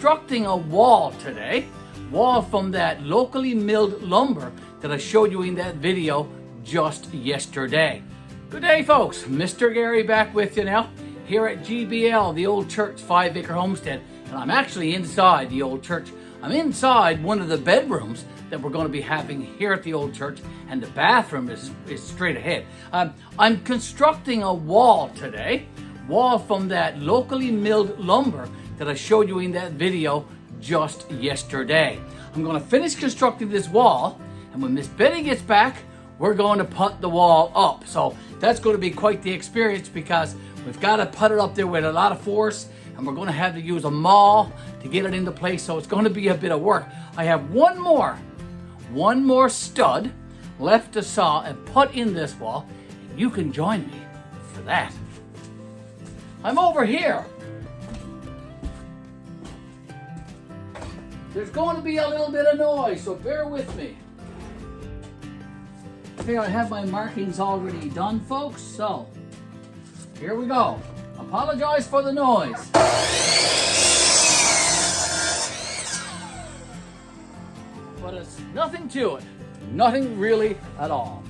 constructing a wall today. Wall from that locally milled lumber that I showed you in that video just yesterday. Good day, folks. Mr. Garry back with you now here at GBL, the Old Church 5-acre homestead. And I'm actually inside the Old Church. I'm inside one of the bedrooms that we're going to be having here at the Old Church, and the bathroom is straight ahead. I'm constructing a wall today. Wall from that locally milled lumber that I showed you in that video just yesterday. I'm going to finish constructing this wall, and when Miss Betty gets back, we're going to put the wall up. So that's going to be quite the experience because we've got to put it up there with a lot of force, and we're going to have to use a maul to get it into place. So it's going to be a bit of work. I have one more stud left to saw and put in this wall. And you can join me for that. I'm over here. There's going to be a little bit of noise, so bear with me. Here I have my markings already done, folks, so here we go. Apologize for the noise. But it's nothing to it. Nothing really at all.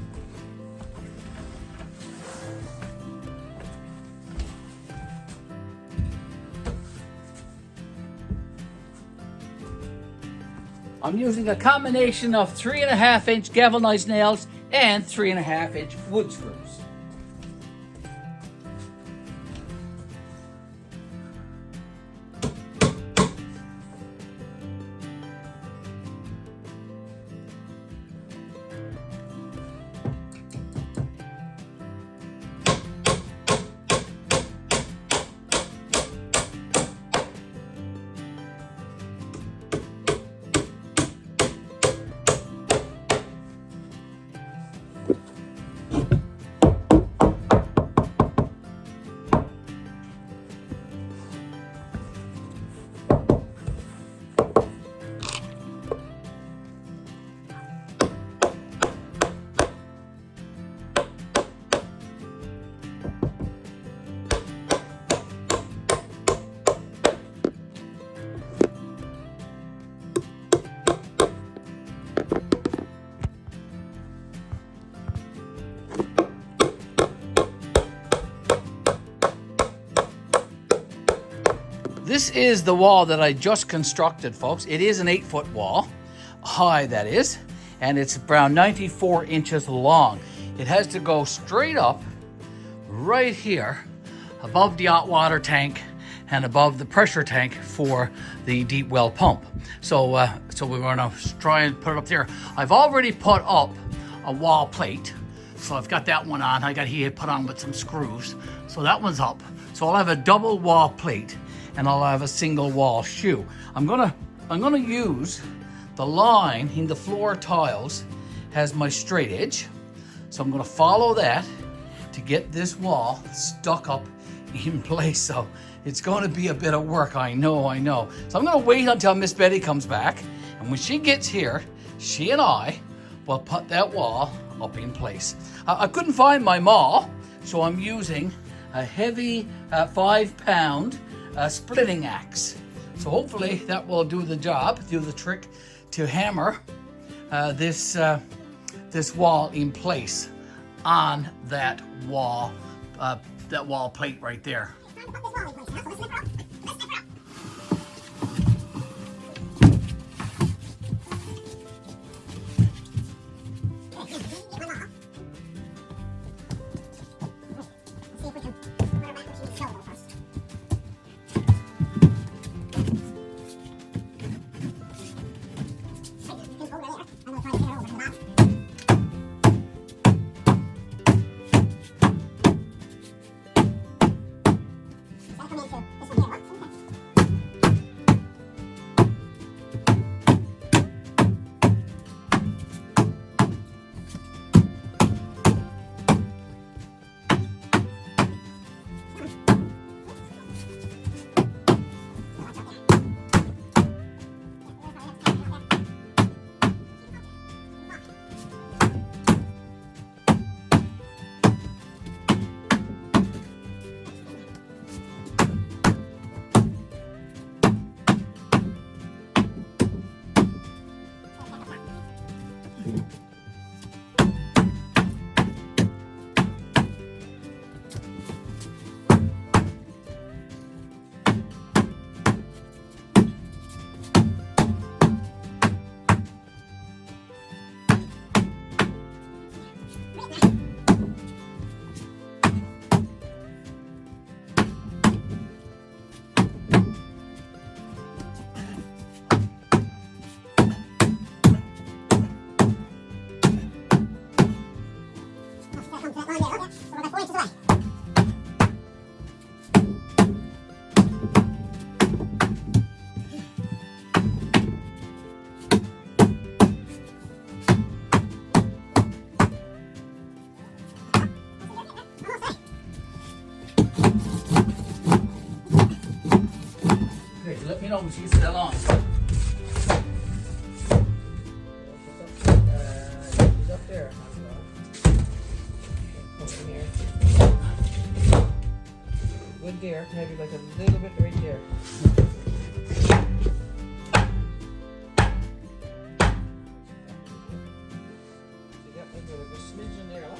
I'm using a combination of 3.5-inch galvanized nails and 3.5-inch wood screws. This is the wall that I just constructed, folks. It is an 8-foot wall, high that is, and it's around 94 inches long. It has to go straight up right here above the hot water tank and above the pressure tank for the deep well pump. So we're gonna try and put it up there. I've already put up a wall plate, so I've got that one on. I got here put on with some screws, so that one's up. So I'll have a double wall plate, and I'll have a single wall shoe. I'm gonna use the line in the floor tiles as my straight edge. So I'm gonna follow that to get this wall stuck up in place. So it's gonna be a bit of work, I know. So I'm gonna wait until Miss Betty comes back, and when she gets here, she and I will put that wall up in place. I couldn't find my maul, so I'm using a heavy 5-pound splitting axe. So hopefully that will do the job, do the trick to hammer this wall in place on that wall plate right there. Let me know when she's still on. He's up there. Over here. Good there. Maybe like a little bit right there. You got maybe like a smidge in there. Huh?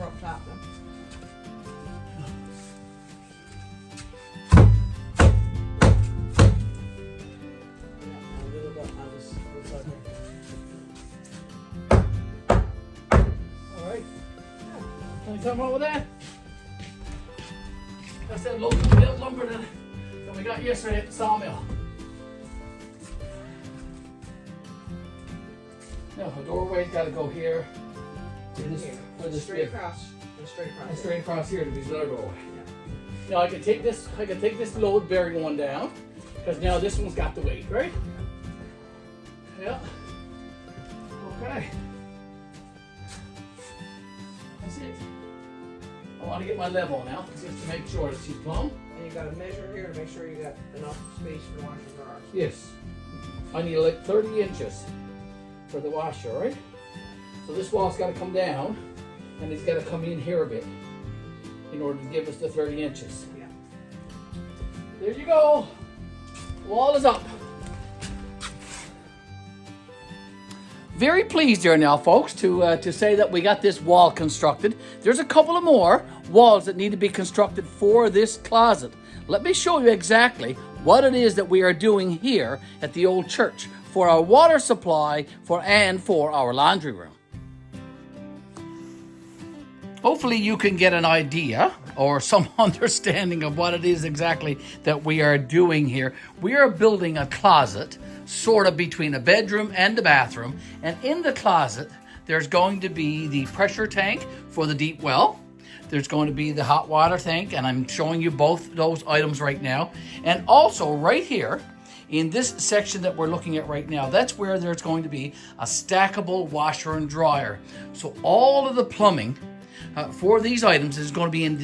Up top, huh? Yeah, a little bit on this side there. All right. Anything wrong with that? That's that local built lumber that we got yesterday at the sawmill. Now the doorway's got to go here. Straight across. And straight across. And straight across here to be the doorway. Yeah. Now I can take this load bearing one down because now this one's got the weight, right? Yeah. Okay. That's it. I want to get my level now just to make sure that she's plumb. And you got to measure here to make sure you got enough space for washing drawers. Yes. I need like 30 inches for the washer, right? So this wall's got to come down, and it's got to come in here a bit in order to give us the 30 inches. Yeah. There you go. Wall is up. Very pleased here now, folks, to say that we got this wall constructed. There's a couple of more walls that need to be constructed for this closet. Let me show you exactly what it is that we are doing here at the old church for our water supply and for our laundry room. Hopefully you can get an idea or some understanding of what it is exactly that we are doing here. We are building a closet sort of between a bedroom and a bathroom, and in the closet there's going to be the pressure tank for the deep well. There's going to be the hot water tank, and I'm showing you both those items right now. And also right here in this section that we're looking at right now, that's where there's going to be a stackable washer and dryer. So all of the plumbing for these items is going to be in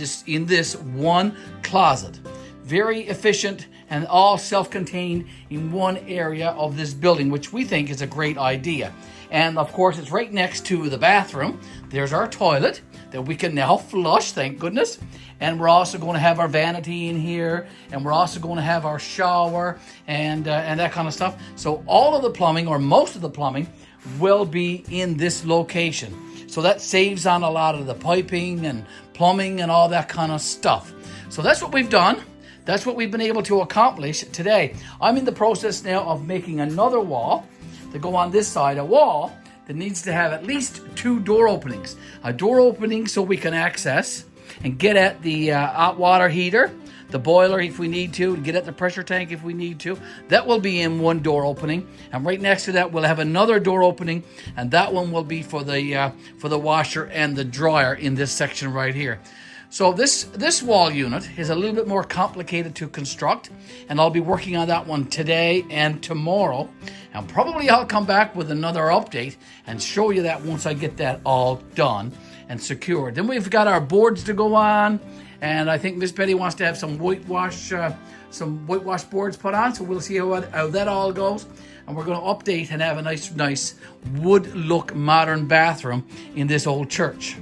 this one closet. Very efficient and all self-contained in one area of this building, which we think is a great idea. And of course, it's right next to the bathroom. There's our toilet that we can now flush, thank goodness. And we're also going to have our vanity in here, and we're also going to have our shower and that kind of stuff. So all of the plumbing, or most of the plumbing, will be in this location. So that saves on a lot of the piping and plumbing and all that kind of stuff. So that's what we've done. That's what we've been able to accomplish today. I'm in the process now of making another wall to go on this side, a wall that needs to have at least 2 door openings. A door opening so we can access and get at the hot water heater, the boiler if we need to, and get at the pressure tank if we need to. That will be in one door opening. And right next to that, we'll have another door opening, and that one will be for the washer and the dryer in this section right here. So this wall unit is a little bit more complicated to construct, and I'll be working on that one today and tomorrow. And probably I'll come back with another update and show you that once I get that all done and secured. Then we've got our boards to go on, and I think Miss Betty wants to have some whitewash boards put on. So we'll see how that all goes. And we're going to update and have a nice wood look modern bathroom in this old church.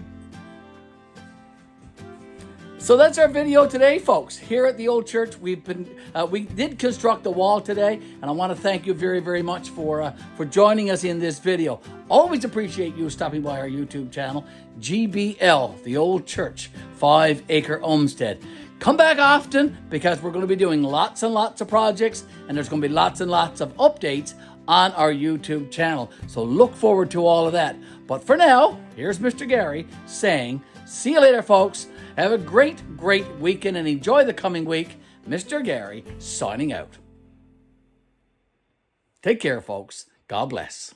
So that's our video today, folks. Here at the Ole Church, we did construct the wall today, and I want to thank you very, very much for joining us in this video. Always appreciate you stopping by our YouTube channel, GBL, the Ole Church 5-acre homestead. Come back often because we're going to be doing lots and lots of projects, and there's going to be lots and lots of updates on our YouTube channel. So look forward to all of that. But for now, here's Mr. Garry saying, see you later, folks. Have a great, great weekend and enjoy the coming week. Mr. Garry signing out. Take care, folks. God bless.